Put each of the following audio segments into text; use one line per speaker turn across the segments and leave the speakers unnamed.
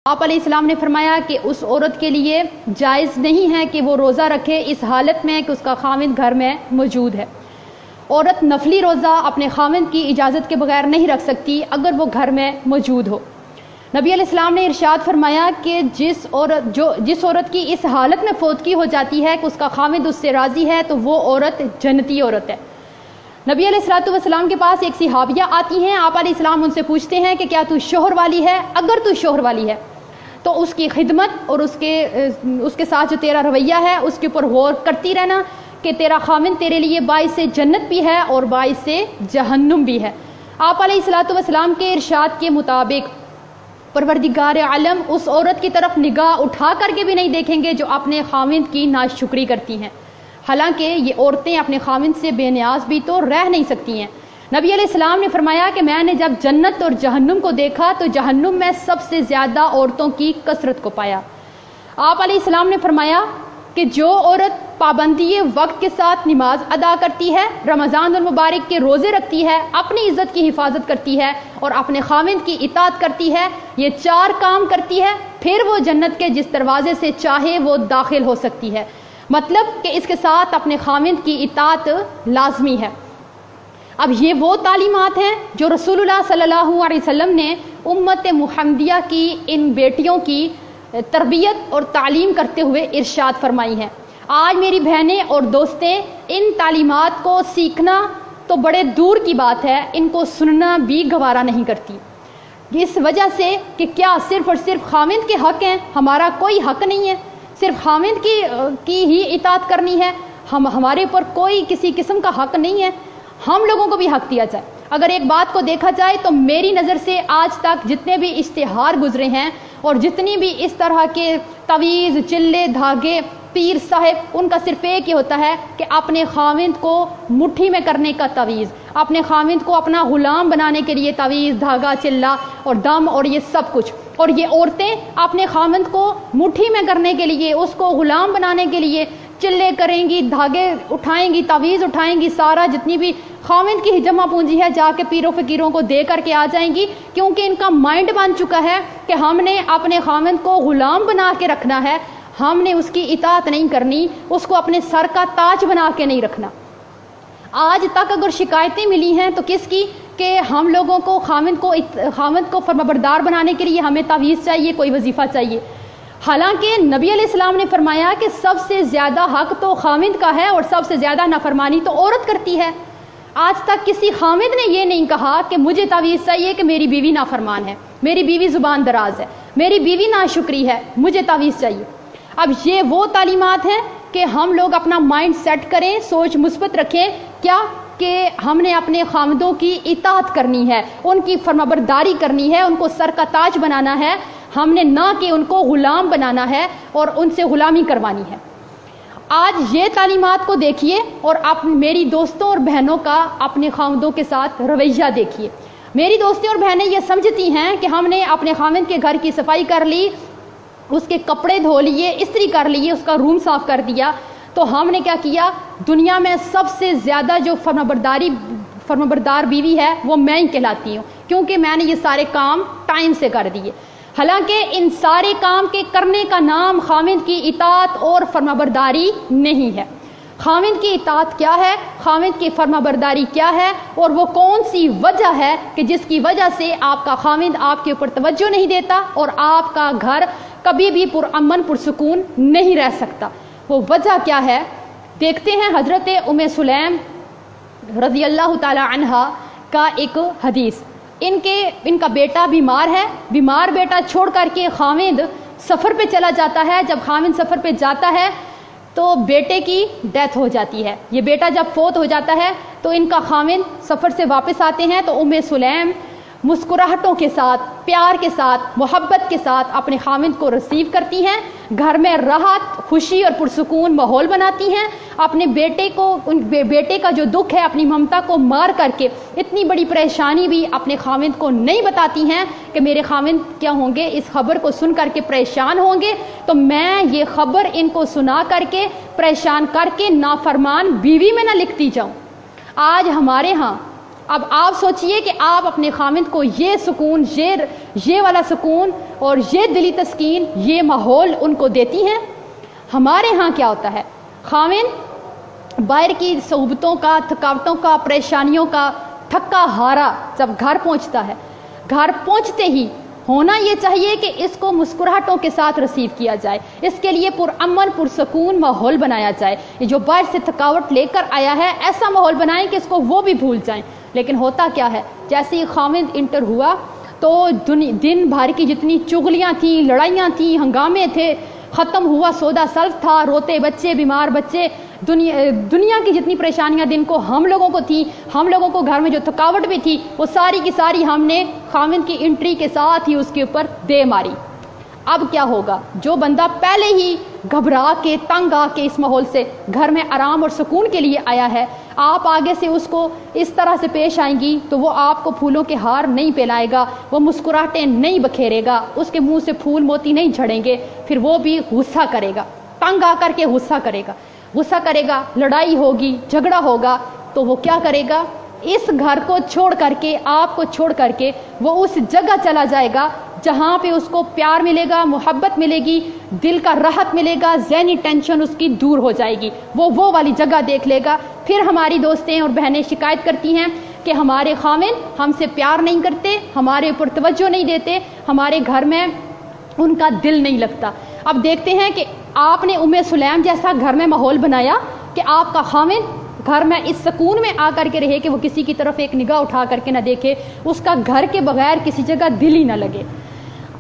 آپ علیہ السلام نے فرمایا کہ اس عورت کے لیے جائز نہیں ہے کہ وہ روزہ رکھے اس حالت میں کہ اس کا خاوند گھر میں موجود ہے۔ عورت نفلی روزہ اپنے خاوند کی اجازت کے بغیر نہیں رکھ سکتی اگر وہ گھر میں موجود ہو۔ نبی علیہ السلام نے ارشاد فرمایا کہ جس عورت کی اس حالت میں فوتگی ہو جاتی ہے کہ اس کا خاوند اس سے راضی ہے تو وہ عورت جنتی عورت ہے۔ نبی علیہ السلام کے پاس ایک صحابیہ آتی ہیں، آپ علیہ السلام ان سے پوچھتے ہیں کہ کیا تو شوہر والی ہے؟ اگر تو شوہر والی ہے تو اس کی خدمت اور اس کے ساتھ جو تیرا رویہ ہے اس کے اوپر غور کرتی رہنا کہ تیرا خاوند تیرے لیے باعث جنت بھی ہے اور باعث جہنم بھی ہے۔ آپ علیہ السلام کے ارشاد کے مطابق پروردگار عالم اس عورت کی طرف نگاہ اٹھا کر کے بھی نہیں دیکھیں گے جو اپنے خاوند کی ناشکری کرتی ہیں، حالانکہ یہ عورتیں اپنے خاوند سے بے نیاز بھی تو رہ نہیں سکتی ہیں۔ نبی علیہ السلام نے فرمایا کہ میں نے جب جنت اور جہنم کو دیکھا تو جہنم میں سب سے زیادہ عورتوں کی کثرت کو پایا۔ آپ علیہ السلام نے فرمایا کہ جو عورت پابندی وقت کے ساتھ نماز ادا کرتی ہے، رمضان المبارک کے روزے رکھتی ہے، اپنی عزت کی حفاظت کرتی ہے اور اپنے خاوند کی اطاعت کرتی ہے، یہ 4 کام کرتی ہے، پھر وہ جنت کے جس دروازے سے چاہے وہ داخل ہو سکتی ہے۔ مطلب کہ اس کے ساتھ اپنے خاوند کی اطاعت لازمی ہے۔ اب یہ وہ تعلیمات ہیں جو رسول اللہ صلی اللہ علیہ وسلم نے امت محمدیہ کی ان بیٹیوں کی تربیت اور تعلیم کرتے ہوئے ارشاد فرمائی ہیں۔ آج میری بہنیں اور دوستیں ان تعلیمات کو سیکھنا تو بڑے دور کی بات ہے، ان کو سننا بھی گوارا نہیں کرتی، اس وجہ سے کہ کیا صرف اور صرف خاوند کے حق ہیں، ہمارا کوئی حق نہیں ہے، صرف خاوند کی ہی اطاعت کرنی ہے، ہمارے اوپر کوئی کسی قسم کا حق نہیں ہے، ہم لوگوں کو بھی حق دیا جائے۔ اگر ایک بات کو دیکھا جائے تو میری نظر سے آج تک جتنے بھی اشتہار گزرے ہیں اور جتنی بھی اس طرح کے تویز، چلے، دھاگے، پیر صاحب، ان کا صرف ایک ہی ہوتا ہے کہ اپنے خاوند کو مٹھی میں کرنے کا تویز، اپنے خاوند کو اپنا غلام بنانے کے لیے تویز، دھاگا، چلا اور دم اور یہ سب کچھ۔ اور یہ عورتیں اپنے خاوند کو مٹھی میں کرنے کے لیے، اس کو غلام بنانے کے لیے چلے کریں گی، دھاگے اٹھائیں گی، تویز اٹھائیں گی، سارا جتنی بھی خاوند کی جمع پونجی ہے جا کے پیروں فقیروں کو دے کر کے آ جائیں گی، کیونکہ ان کا مائنڈ بن چکا ہے کہ ہم نے اپنے خاوند کو غلام بنا کے رکھنا ہے، ہم نے اس کی اطاعت نہیں کرنی، اس کو اپنے سر کا تاج بنا کے نہیں رکھنا۔ آج تک اگر شکایتیں ملی ہیں تو کس کی؟ کہ ہم لوگوں کو خاوند کو فرمانبردار بنانے کے لیے ہمیں تعویذ چاہیے، کوئی وظیفہ چاہیے، حالانکہ نبی علیہ السلام نے فرمایا کہ سب سے زیادہ حق تو خاوند کا ہے اور سب سے زیادہ نافرمانی تو عورت کرتی ہے۔ آج تک کسی خاوند نے یہ نہیں کہا کہ مجھے تعویذ چاہیے کہ میری بیوی نافرمان ہے، میری بیوی زبان دراز ہے، میری بیوی ناشکری ہے، مجھے تعویذ چاہیے۔ اب یہ وہ تعلیمات ہیں کہ ہم لوگ اپنا مائنڈ سیٹ کریں، سوچ مثبت رکھیں، کیا کہ ہم نے اپنے خاوندوں کی اطاعت کرنی ہے، ان کی فرمانبرداری کرنی ہے، ان کو سر کا تاج بنانا ہے، ہم نے نہ کہ ان کو غلام بنانا ہے اور ان سے غلامی کروانی ہے۔ آج یہ تعلیمات کو دیکھیے اور میری دوستوں اور بہنوں کا اپنے خاوندوں کے ساتھ رویہ دیکھیے۔ میری دوستیں اور بہنیں یہ سمجھتی ہیں کہ ہم نے اپنے خاوند کے گھر کی صفائی کر لی، اس کے کپڑے دھو لیے، استری کر لیے، اس کا روم صاف کر دیا، تو ہم نے کیا کیا؟ دنیا میں سب سے زیادہ جو فرمانبردار بیوی ہے وہ میں ہی کہلاتی ہوں، کیونکہ میں نے یہ سارے کام ٹائم سے کر دیے۔ حالانکہ ان سارے کام کے کرنے کا نام خاوند کی اطاعت اور فرمانبرداری نہیں ہے۔ خاوند کی اطاعت کیا ہے، خاوند کی فرمانبرداری کیا ہے، اور وہ کون سی وجہ ہے کہ جس کی وجہ سے آپ کا خاوند آپ کے اوپر توجہ نہیں دیتا اور آپ کا گھر کبھی بھی پرامن پرسکون نہیں رہ سکتا، وہ وجہ کیا ہے؟ دیکھتے ہیں حضرت ام سلیم رضی اللہ تعالی عنہا کا ایک حدیث۔ ان کا بیٹا بیمار ہے، بیمار بیٹا چھوڑ کر کے خاوند سفر پہ چلا جاتا ہے۔ جب خاوند سفر پہ جاتا ہے تو بیٹے کی ڈیتھ ہو جاتی ہے۔ یہ بیٹا جب فوت ہو جاتا ہے تو ان کا خاوند سفر سے واپس آتے ہیں تو ام سلیم مسکراہٹوں کے ساتھ، پیار کے ساتھ، محبت کے ساتھ اپنے خاوند کو ریسیو کرتی ہیں، گھر میں راحت، خوشی اور پرسکون ماحول بناتی ہیں، اپنے بیٹے کا جو دکھ ہے، اپنی ممتا کو مار کر کے اتنی بڑی پریشانی بھی اپنے خاوند کو نہیں بتاتی ہیں کہ میرے خاوند کیا ہوں گے، اس خبر کو سن کر کے پریشان ہوں گے، تو میں یہ خبر ان کو سنا کر کے پریشان کر کے نافرمان بیوی میں نہ لکھتی جاؤں۔ آج ہمارے ہاں اب آپ سوچئے کہ آپ اپنے خامند کو یہ سکون، یہ والا سکون اور یہ دلی تسکین، یہ ماحول ان کو دیتی ہیں۔ ہمارے ہاں کیا ہوتا ہے، خامند باہر کی صعوبتوں کا، تھکاوٹوں کا، پریشانیوں کا تھکا ہارا جب گھر پہنچتا ہے، گھر پہنچتے ہی ہونا یہ چاہیے کہ اس کو مسکراہٹوں کے ساتھ ریسیو کیا جائے، اس کے لیے پرامن پرسکون ماحول بنایا جائے۔ یہ جو باہر سے تھکاوٹ لے کر آیا ہے ایسا ماحول بنائیں کہ اس کو وہ بھی بھول جائیں۔ لیکن ہوتا کیا ہے، جیسے ہی خامند انٹر ہوا تو دن بھر کی جتنی چغلیاں تھیں، لڑائیاں تھیں، ہنگامے تھے، ختم ہوا سودا سلف تھا، روتے بچے، بیمار بچے، دنیا کی جتنی پریشانیاں دن کو ہم لوگوں کو تھی، ہم لوگوں کو گھر میں جو تھکاوٹ بھی تھی، وہ ساری کی ساری ہم نے خامند کی انٹری کے ساتھ ہی اس کے اوپر دے ماری۔ اب کیا ہوگا، جو بندہ پہلے ہی گھبرا کے تنگ آ کے اس ماحول سے گھر میں آرام اور سکون کے لیے آیا ہے، آپ آگے سے اس کو اس طرح سے پیش آئیں گی تو وہ آپ کو پھولوں کے ہار نہیں پہنائے گا، وہ مسکراہٹیں نہیں بکھیرے گا، اس کے منہ سے پھول موتی نہیں جھڑیں گے، پھر وہ بھی غصہ کرے گا، تنگ آ کر کے غصہ کرے گا، لڑائی ہوگی، جھگڑا ہوگا، تو وہ کیا کرے گا، اس گھر کو چھوڑ کر کے، آپ کو چھوڑ کر کے وہ اس جگہ چلا جائے گا جہاں پہ اس کو پیار ملے گا، محبت ملے گی، دل کا راحت ملے گا، ذہنی ٹینشن اس کی دور ہو جائے گی، وہ والی جگہ دیکھ لے گا۔ پھر ہماری دوستیں اور بہنیں شکایت کرتی ہیں کہ ہمارے خامند ہم سے پیار نہیں کرتے، ہمارے اوپر توجہ نہیں دیتے، ہمارے گھر میں ان کا دل نہیں لگتا۔ اب دیکھتے ہیں کہ آپ نے ام سلیم جیسا گھر میں ماحول بنایا کہ آپ کا خامند گھر میں اس سکون میں آ کر کے رہے کہ وہ کسی کی طرف ایک نگاہ اٹھا کر کے نہ دیکھے، اس کا گھر کے بغیر کسی جگہ دل ہی نہ لگے۔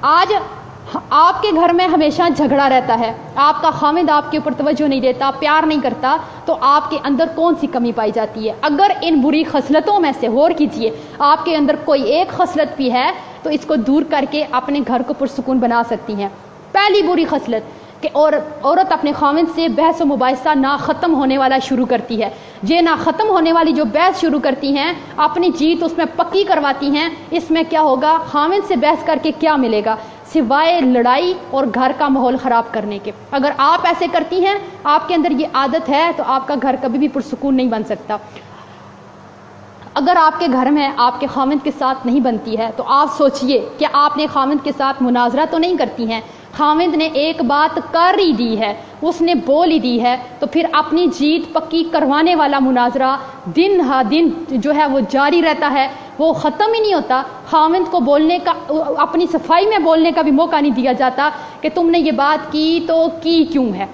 آج آپ کے گھر میں ہمیشہ جھگڑا رہتا ہے، آپ کا خامند آپ کے اوپر توجہ نہیں دیتا، پیار نہیں کرتا، تو آپ کے اندر کون سی کمی پائی جاتی ہے؟ اگر ان بری خصلتوں میں سے غور کیجئے، آپ کے اندر کوئی ایک خصلت بھی ہے تو اس کو دور کر کے اپنے گھر کو پرسکون بنا سکتی ہیں۔ پہلی بری خصلت کہ عورت اپنے خامند سے بحث و مباحثہ نہ ختم ہونے والا شروع کرتی ہے۔ یہ نہ ختم ہونے والی جو بحث شروع کرتی ہیں، اپنی جیت اس میں پکی کرواتی ہیں۔ اس میں کیا ہوگا، خامند سے بحث کر کے کیا ملے گا سوائے لڑائی اور گھر کا ماحول خراب کرنے کے۔ اگر آپ ایسے کرتی ہیں، آپ کے اندر یہ عادت ہے، تو آپ کا گھر کبھی بھی پرسکون نہیں بن سکتا۔ اگر آپ کے گھر میں آپ کے خامند کے ساتھ نہیں بنتی ہے تو آپ سوچئے کہ آپ نے خامند کے ساتھ مناظرہ تو نہیں کرتی ہیں۔ خامند نے ایک بات کر ہی دی ہے، اس نے بول ہی دی ہے، تو پھر اپنی جیت پکی کروانے والا مناظرہ دن ہا دن جو ہے وہ جاری رہتا ہے، وہ ختم ہی نہیں ہوتا۔ خامند کو بولنے کا، اپنی صفائی میں بولنے کا بھی موقع نہیں دیا جاتا کہ تم نے یہ بات کی تو کی کیوں ہے۔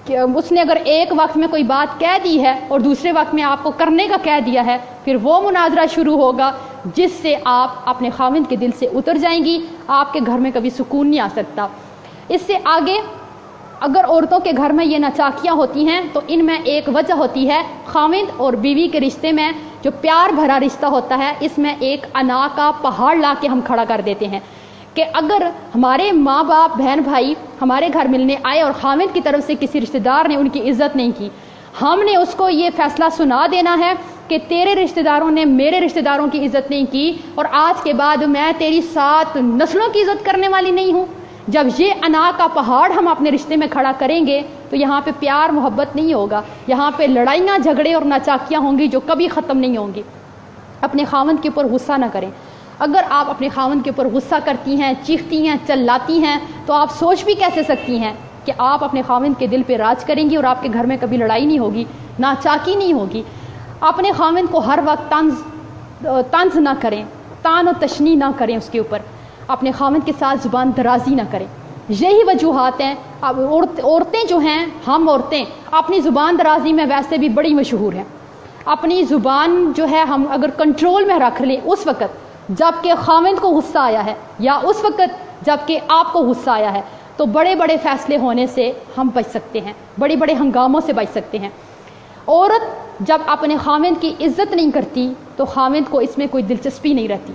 کہ اس نے اگر ایک وقت میں کوئی بات کہہ دی ہے اور دوسرے وقت میں آپ کو کرنے کا کہہ دیا ہے، پھر وہ مناظرہ شروع ہوگا جس سے آپ اپنے خامند کے دل سے اتر جائیں گی، آپ کے گھر میں کبھی سکون نہیں آ سکتا۔ اس سے آگے اگر عورتوں کے گھر میں یہ ناچاکیاں ہوتی ہیں تو ان میں ایک وجہ ہوتی ہے، خامند اور بیوی کے رشتے میں جو پیار بھرا رشتہ ہوتا ہے، اس میں ایک انا کا پہاڑ لا کے ہم کھڑا کر دیتے ہیں کہ اگر ہمارے ماں باپ بہن بھائی ہمارے گھر ملنے آئے اور خامند کی طرف سے کسی رشتہ دار نے ان کی عزت نہیں کی، ہم نے اس کو یہ فیصلہ سنا دینا ہے کہ تیرے رشتہ داروں نے میرے رشتہ داروں کی عزت نہیں کی، اور آج کے بعد میں تیری 7 نسلوں کی عزت کرنے والی نہیں ہوں۔ جب یہ انا کا پہاڑ ہم اپنے رشتے میں کھڑا کریں گے تو یہاں پہ پیار محبت نہیں ہوگا، یہاں پہ لڑائیاں جھگڑے اور ناچاکیاں ہوں گی جو کبھی ختم نہیں ہوں گی۔ اپنے خامند کے اوپر غصہ نہ کریں۔ اگر آپ اپنے خامند کے اوپر غصہ کرتی ہیں، چیختی ہیں، چلاتی ہیں، تو آپ سوچ بھی کیسے سکتی ہیں کہ آپ اپنے خامند کے دل پہ راج کریں گی اور آپ کے گھر میں کبھی لڑائی نہیں ہوگی، ناچاکی نہیں ہوگی۔ اپنے خامند کو ہر وقت طنز نہ کریں، تان و تشنی نہ کریں اس کے اوپر، اپنے خامند کے ساتھ زبان درازی نہ کریں۔ یہی وجوہات ہیں۔ اب عورتیں جو ہیں، ہم عورتیں اپنی زبان درازی میں ویسے بھی بڑی مشہور ہیں۔ اپنی زبان جو ہے ہم اگر کنٹرول میں رکھ لیں اس وقت جب کہ خامند کو غصہ آیا ہے یا اس وقت جب کہ آپ کو غصہ آیا ہے، تو بڑے بڑے فیصلے ہونے سے ہم بچ سکتے ہیں، بڑے بڑے ہنگاموں سے بچ سکتے ہیں۔ عورت جب اپنے خامند کی عزت نہیں کرتی تو خامند کو اس میں کوئی دلچسپی نہیں رہتی۔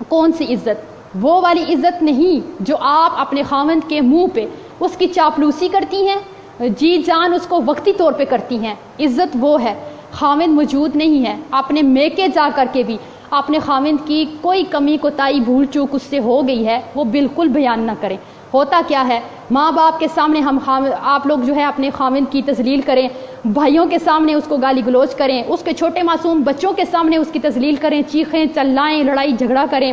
کون سی عزت؟ وہ والی عزت نہیں جو آپ اپنے خامند کے منہ پہ اس کی چاپلوسی کرتی ہیں، جی جان اس کو وقتی طور پہ کرتی ہیں۔ عزت وہ ہے، خامند موجود نہیں ہے، اپنے میکے جا کر کے بھی اپنے خامند کی کوئی کمی کوتاہی بھول چوک اس سے ہو گئی ہے وہ بالکل بیان نہ کریں۔ ہوتا کیا ہے، ماں باپ کے سامنے آپ لوگ جو ہے اپنے خاوند کی تذلیل کریں، بھائیوں کے سامنے اس کو گالی گلوچ کریں، اس کے چھوٹے معصوم بچوں کے سامنے اس کی تذلیل کریں، چیخیں چلائیں، لڑائی جھگڑا کریں،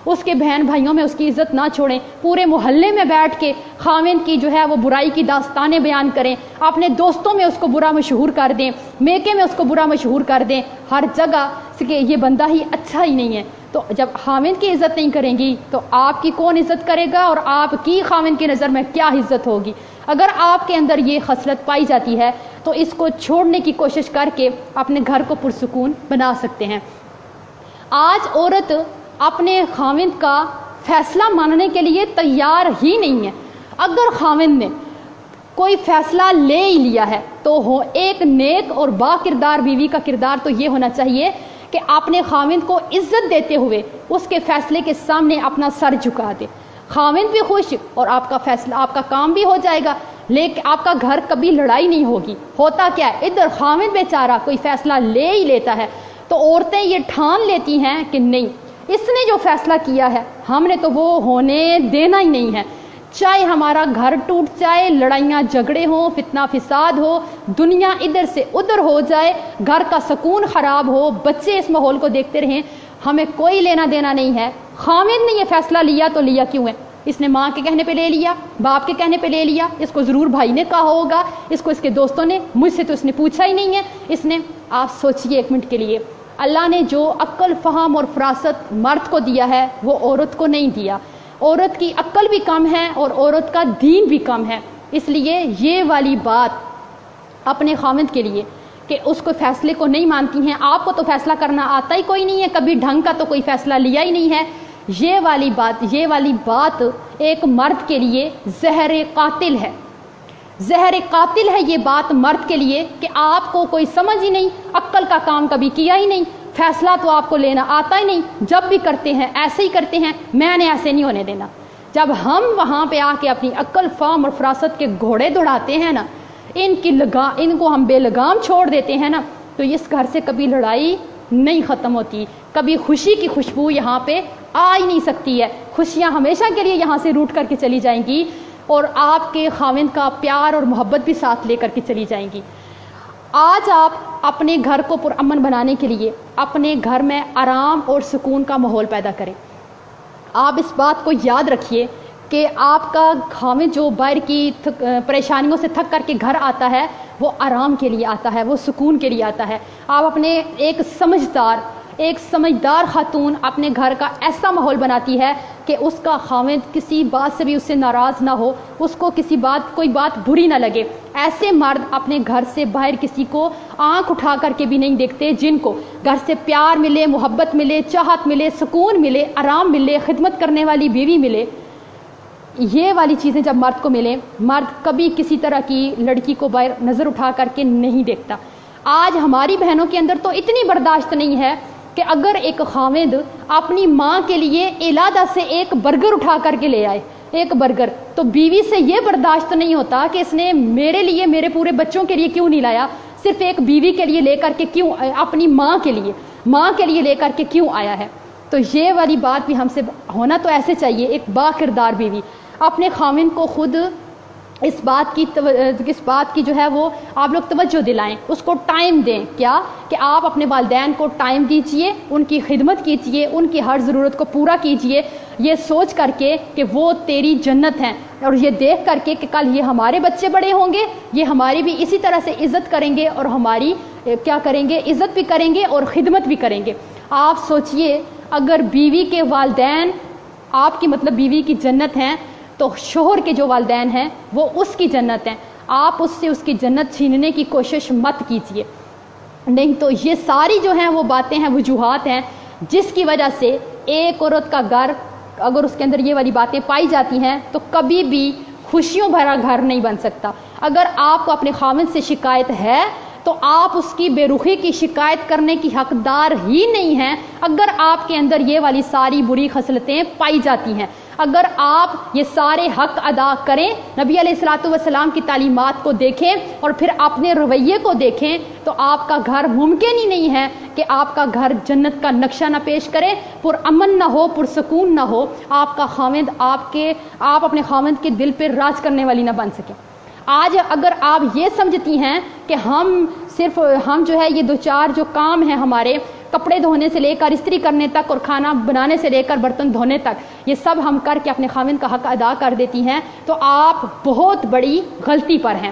اس کے بہن بھائیوں میں اس کی عزت نہ چھوڑیں، پورے محلے میں بیٹھ کے خاوند کی جو ہے وہ برائی کی داستانیں بیان کریں، اپنے دوستوں میں اس کو برا مشہور کر دیں، میکے میں اس کو برا مشہور کر دیں، ہر جگہ کہ یہ بندہ ہی اچھا ہی نہیں ہے۔ تو جب خاوند کی عزت نہیں کریں گی تو آپ کی کون عزت کرے گا، اور آپ کی خاوند کی نظر میں کیا عزت ہوگی؟ اگر آپ کے اندر یہ خصلت پائی جاتی ہے تو اس کو چھوڑنے کی کوشش کر کے اپنے گھر کو پرسکون بنا سکتے ہیں۔ آج عورت اپنے خاوند کا فیصلہ ماننے کے لیے تیار ہی نہیں ہے۔ اگر خاوند نے کوئی فیصلہ لے ہی لیا ہے تو ایک نیک اور با کردار بیوی کا کردار تو یہ ہونا چاہیے کہ اپنے خاوند کو عزت دیتے ہوئے اس کے فیصلے کے سامنے اپنا سر جھکا دے، خاوند بھی خوش اور آپ کا فیصلہ، آپ کا کام بھی ہو جائے گا، لیکن آپ کا گھر کبھی لڑائی نہیں ہوگی۔ ہوتا کیا ہے، ادھر خاوند بیچارہ کوئی فیصلہ لے ہی لیتا ہے تو عورتیں یہ ٹھان لیتی ہیں کہ نہیں، اس نے جو فیصلہ کیا ہے ہم نے تو وہ ہونے دینا ہی نہیں ہے، چاہے ہمارا گھر ٹوٹ جائے، لڑائیاں جھگڑے ہوں، فتنہ فساد ہو، دنیا ادھر سے ادھر ہو جائے، گھر کا سکون خراب ہو، بچے اس ماحول کو دیکھتے رہیں، ہمیں کوئی لینا دینا نہیں ہے۔ خاوند نے یہ فیصلہ لیا تو لیا کیوں ہے؟ اس نے ماں کے کہنے پہ لے لیا، باپ کے کہنے پہ لے لیا، اس کو ضرور بھائی نے کہا ہوگا، اس کو اس کے دوستوں نے، مجھ سے تو اس نے پوچھا ہی نہیں ہے اس نے۔ آپ سوچئے ایک منٹ کے لیے، اللہ نے جو عقل، فہم اور فراست مرد کو دیا ہے وہ عورت کو نہیں دیا۔ عورت کی عقل بھی کم ہے اور عورت کا دین بھی کم ہے، اس لیے یہ والی بات اپنے خاوند کے لیے کہ اس کو فیصلے کو نہیں مانتی ہیں، آپ کو تو فیصلہ کرنا آتا ہی کوئی نہیں ہے، کبھی ڈھنگ کا تو کوئی فیصلہ لیا ہی نہیں ہے، یہ والی بات ایک مرد کے لیے زہر قاتل ہے۔ زہر قاتل ہے یہ بات مرد کے لیے کہ آپ کو کوئی سمجھ ہی نہیں، عقل کا کام کبھی کیا ہی نہیں، فیصلہ تو آپ کو لینا آتا ہی نہیں، جب بھی کرتے ہیں ایسے ہی کرتے ہیں، میں نے ایسے نہیں ہونے دینا۔ جب ہم وہاں پہ آ کے اپنی عقل، فہم اور فراست کے گھوڑے دوڑاتے ہیں نا، ان کو ہم بے لگام چھوڑ دیتے ہیں نا، تو اس گھر سے کبھی لڑائی نہیں ختم ہوتی، کبھی خوشی کی خوشبو یہاں پہ آ ہی نہیں سکتی ہے، خوشیاں ہمیشہ کے لیے یہاں سے روٹ کر کے چلی جائیں گی، اور آپ کے خاوند کا پیار اور محبت بھی ساتھ لے کر کے چلی جائیں گی۔ آج آپ اپنے گھر کو پرامن بنانے کے لیے اپنے گھر میں آرام اور سکون کا ماحول پیدا کریں۔ آپ اس بات کو یاد رکھیے کہ آپ کا خاوند جو باہر کی پریشانیوں سے تھک کر کے گھر آتا ہے وہ آرام کے لیے آتا ہے، وہ سکون کے لیے آتا ہے۔ آپ اپنے ایک سمجھدار خاتون اپنے گھر کا ایسا ماحول بناتی ہے کہ اس کا خاوند کسی بات سے بھی اس سے ناراض نہ ہو، اس کو کوئی بات بری نہ لگے۔ ایسے مرد اپنے گھر سے باہر کسی کو آنکھ اٹھا کر کے بھی نہیں دیکھتے، جن کو گھر سے پیار ملے، محبت ملے، چاہت ملے، سکون ملے، آرام ملے، خدمت کرنے والی بیوی ملے۔ یہ والی چیزیں جب مرد کو ملیں، مرد کبھی کسی طرح کی لڑکی کو باہر نظر اٹھا کر کے نہیں دیکھتا۔ آج ہماری بہنوں کے اندر تو اتنی برداشت نہیں ہے کہ اگر ایک خاوند اپنی ماں کے لیے علادہ سے ایک برگر اٹھا کر کے لے آئے، ایک برگر، تو بیوی سے یہ برداشت نہیں ہوتا کہ اس نے میرے لیے، میرے پورے بچوں کے لیے کیوں نہیں لایا، صرف ایک بیوی کے لیے لے کر کے کیوں، اپنی ماں کے لیے لے کر کے کیوں آیا ہے۔ تو یہ والی بات بھی ہم سے ہونا تو ایسے چاہیے، ایک با کردار بیوی اپنے خاوند کو خود اس بات کی جو ہے وہ آپ لوگ توجہ دلائیں، اس کو ٹائم دیں، کیا کہ آپ اپنے والدین کو ٹائم دیجئے، ان کی خدمت کیجئے، ان کی ہر ضرورت کو پورا کیجئے، یہ سوچ کر کے کہ وہ تیری جنت ہیں، اور یہ دیکھ کر کے کہ کل یہ ہمارے بچے بڑے ہوں گے، یہ ہماری بھی اسی طرح سے عزت کریں گے، اور ہماری کیا کریں گے، عزت بھی کریں گے اور خدمت بھی کریں گے۔ آپ سوچئے اگر بیوی کے والدین آپ کی بیوی کی جنت ہیں تو شوہر کے جو والدین ہیں وہ اس کی جنت ہیں، آپ اس سے اس کی جنت چھیننے کی کوشش مت کیجیے، نہیں تو یہ ساری جو ہیں وہ باتیں ہیں، وجوہات ہیں جس کی وجہ سے ایک عورت کا گھر اگر اس کے اندر یہ والی باتیں پائی جاتی ہیں تو کبھی بھی خوشیوں بھرا گھر نہیں بن سکتا۔ اگر آپ کو اپنے خاوند سے شکایت ہے تو آپ اس کی بے رخی کی شکایت کرنے کی حقدار ہی نہیں ہیں اگر آپ کے اندر یہ والی ساری بری خصلتیں پائی جاتی ہیں۔ اگر آپ یہ سارے حق ادا کریں، نبی علیہ الصلوۃ والسلام کی تعلیمات کو دیکھیں اور پھر اپنے رویے کو دیکھیں، تو آپ کا گھر ممکن ہی نہیں ہے کہ آپ کا گھر جنت کا نقشہ نہ پیش کرے، پرامن نہ ہو، پرسکون نہ ہو، آپ کا خاوند آپ اپنے خاوند کے دل پہ راج کرنے والی نہ بن سکے۔ آج اگر آپ یہ سمجھتی ہیں کہ ہم جو ہے یہ دو چار جو کام ہیں ہمارے، کپڑے دھونے سے لے کر استری کرنے تک اور کھانا بنانے سے لے کر برتن دھونے تک، یہ سب ہم کر کے اپنے خاوند کا حق ادا کر دیتی ہیں، تو آپ بہت بڑی غلطی پر ہیں۔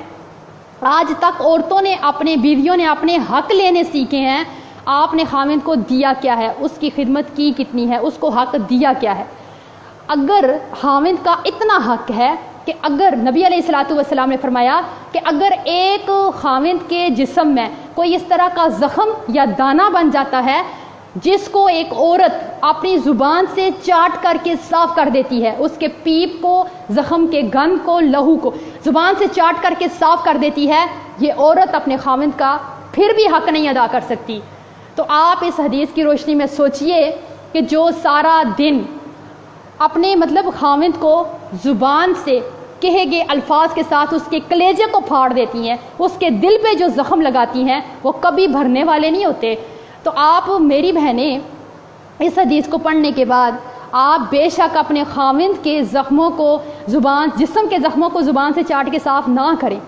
آج تک عورتوں نے اپنے بیویوں نے اپنے حق لینے سیکھے ہیں، آپ نے خاوند کو دیا کیا ہے، اس کی خدمت کی کتنی ہے، اس کو حق دیا کیا ہے۔ اگر خاوند کا اتنا حق ہے کہ اگر نبی علیہ الصلوۃ والسلام نے فرمایا کہ اگر ایک خاوند کے جسم میں کوئی اس طرح کا زخم یا دانہ بن جاتا ہے جس کو ایک عورت اپنی زبان سے چاٹ کر کے صاف کر دیتی ہے، اس کے پیپ کو، زخم کے گند کو، لہو کو زبان سے چاٹ کر کے صاف کر دیتی ہے، یہ عورت اپنے خاوند کا پھر بھی حق نہیں ادا کر سکتی۔ تو آپ اس حدیث کی روشنی میں سوچئے کہ جو سارا دن اپنے خاوند کو زبان سے کہے گئے الفاظ کے ساتھ اس کے کلیجے کو پھاڑ دیتی ہیں، اس کے دل پہ جو زخم لگاتی ہیں وہ کبھی بھرنے والے نہیں ہوتے۔ تو آپ میری بہنیں اس حدیث کو پڑھنے کے بعد آپ بے شک اپنے خاوند کے زخموں کو جسم کے زخموں کو زبان سے چاٹ کے صاف نہ کریں،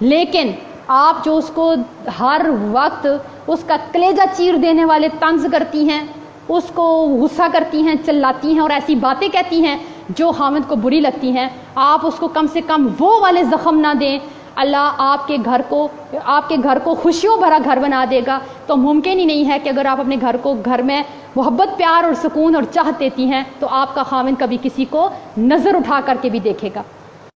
لیکن آپ جو اس کو ہر وقت اس کا کلیجہ چیر دینے والے طنز کرتی ہیں، اس کو غصہ کرتی ہیں، چلاتی ہیں اور ایسی باتیں کہتی ہیں جو خاوند کو بری لگتی ہیں، آپ اس کو کم سے کم وہ والے زخم نہ دیں۔ اللہ آپ کے گھر کو خوشیوں بھرا گھر بنا دے گا۔ تو ممکن ہی نہیں ہے کہ اگر آپ اپنے گھر میں محبت، پیار اور سکون اور چاہت دیتی ہیں تو آپ کا خاوند کبھی کسی کو نظر اٹھا کر کے بھی دیکھے گا۔